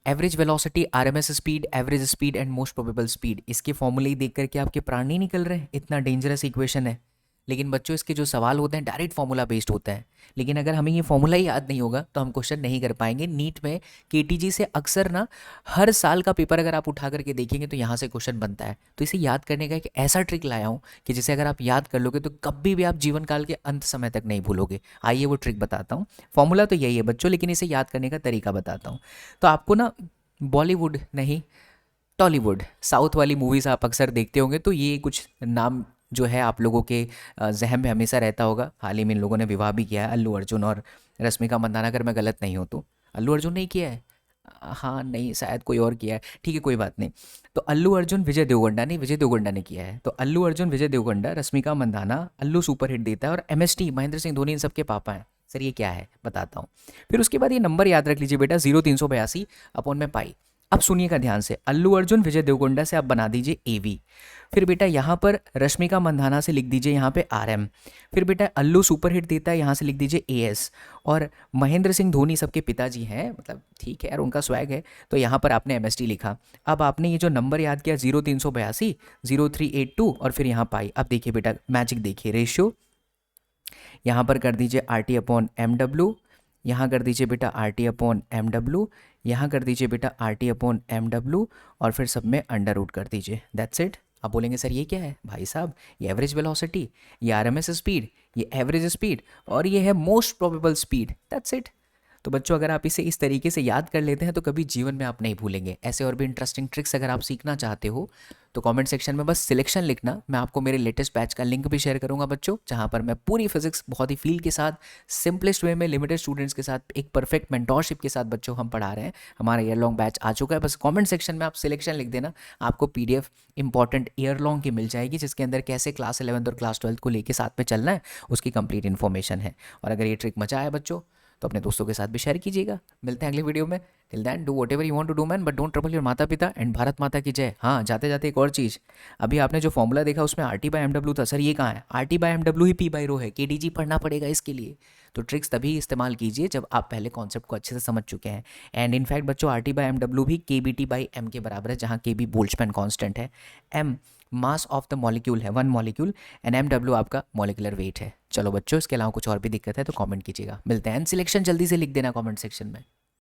Average velocity, RMS speed, average speed and most probable speed, इसके फॉर्मूले ही देख करके आपके प्राण नहीं निकल रहे, इतना डेंजरस इक्वेशन है। लेकिन बच्चों इसके जो सवाल होते हैं डायरेक्ट फॉर्मूला बेस्ड होता है, लेकिन अगर हमें ये फॉर्मूला ही याद नहीं होगा तो हम क्वेश्चन नहीं कर पाएंगे। नीट में केटीजी से अक्सर ना हर साल का पेपर अगर आप उठा करके देखेंगे तो यहाँ से क्वेश्चन बनता है। तो इसे याद करने का एक ऐसा ट्रिक लाया हूँ कि जिसे अगर आप याद कर लोगे तो कभी भी आप जीवन काल के अंत समय तक नहीं भूलोगे। आइए वो ट्रिक बताता हूँ। फॉर्मूला तो यही है बच्चों, लेकिन इसे याद करने का तरीका बताता हूँ। तो आपको ना बॉलीवुड नहीं, टॉलीवुड, साउथ वाली मूवीज़ आप अक्सर देखते होंगे, तो ये कुछ नाम जो है आप लोगों के जहन में हमेशा रहता होगा। हाल ही में इन लोगों ने विवाह भी किया है, अल्लू अर्जुन और रश्मिका मंदाना, अगर मैं गलत नहीं हूँ तो। अल्लू अर्जुन नहीं किया है? हाँ नहीं, शायद कोई और किया है, ठीक है कोई बात नहीं। तो अल्लू अर्जुन विजय देवगंडा, नहीं विजय देवगंडा ने किया है। तो अल्लू अर्जुन, विजय देवगंडा, रश्मिका मंदाना, अल्लू सुपर हिट देता है और एमएसटी महेंद्र सिंह धोनी इन सबके पापा हैं। सर ये क्या है बताता हूँ। फिर उसके बाद ये नंबर याद रख लीजिए बेटा, 0 382 अपॉन में पाई। अब सुनिएगा ध्यान से, अल्लू अर्जुन विजय देवगोंडा से आप बना दीजिए एवी। फिर बेटा यहाँ पर रश्मिका मंदाना से लिख दीजिए यहाँ पे आरएम। फिर बेटा अल्लू सुपर हिट देता है, यहाँ से लिख दीजिए एएस। और महेंद्र सिंह धोनी सबके पिताजी हैं, मतलब ठीक है यार उनका स्वैग है, तो यहाँ पर आपने एमएसटी लिखा। अब आपने ये जो नंबर याद किया 0 382, 0382 और फिर यहाँ पाई। अब देखिए बेटा मैजिक देखिए, रेशियो यहाँ पर कर दीजिए R T upon M W, यहाँ कर दीजिए बेटा R T upon M W, यहाँ कर दीजिए बेटा R T upon M W और फिर सब में अंडर रूट कर दीजिए। That's it. आप बोलेंगे सर ये क्या है भाई साहब? ये एवरेज वेलोसिटी, ये आरएमएस स्पीड, ये एवरेज स्पीड और ये है most probable speed. That's it. तो बच्चों अगर आप इसे इस तरीके से याद कर लेते हैं तो कभी जीवन में आप नहीं भूलेंगे। ऐसे और भी इंटरेस्टिंग ट्रिक्स अगर आप सीखना चाहते हो तो कमेंट सेक्शन में बस सिलेक्शन लिखना। मैं आपको मेरे लेटेस्ट बैच का लिंक भी शेयर करूंगा बच्चों, जहां पर मैं पूरी फिजिक्स बहुत ही फील के साथ, सिंपलेस्ट वे में, लिमिटेड स्टूडेंट्स के साथ, एक परफेक्ट मेंटोरशिप के साथ बच्चों हम पढ़ा रहे हैं। हमारा ईयर लॉन्ग बैच आ चुका है। बस कमेंट सेक्शन में आप सिलेक्शन लिख देना, आपको पीडीएफ इंपॉर्टेंट ईयर लॉन्ग की मिल जाएगी, जिसके अंदर कैसे क्लास 11th और क्लास 12th को लेके साथ में चलना है उसकी कंप्लीट इन्फॉर्मेशन है। और अगर ये ट्रिक मजा आया बच्चों तो अपने दोस्तों के साथ भी शेयर कीजिएगा। मिलते हैं अगले वीडियो में। Till then do whatever you want to do man, but don't trouble your माता पिता एंड भारत माता की जय। हाँ जाते जाते एक और चीज़, अभी आपने जो फॉर्मूला देखा उसमें R T by M W था, सर ये कहाँ है? R T by M W ही पी बाई रो है, के डी जी पढ़ना पड़ेगा इसके लिए। तो ट्रिक्स तभी इस्तेमाल कीजिए जब आप पहले कॉन्सेप्ट को अच्छे से समझ चुके हैं। एंड इनफैक्ट बच्चों R T by M W भी के बी टी बाई एम के बराबर है, जहाँ के बी बोल्ट्जमैन कॉन्स्टेंट है, M mass of the molecule है, one molecule, and M W आपका मॉलिकुलर वेट है। चलो बच्चों इसके अलावा कुछ और भी दिक्कत है तो कमेंट कीजिएगा। मिलते हैं। सिलेक्शन जल्दी से लिख देना कमेंट सेक्शन में।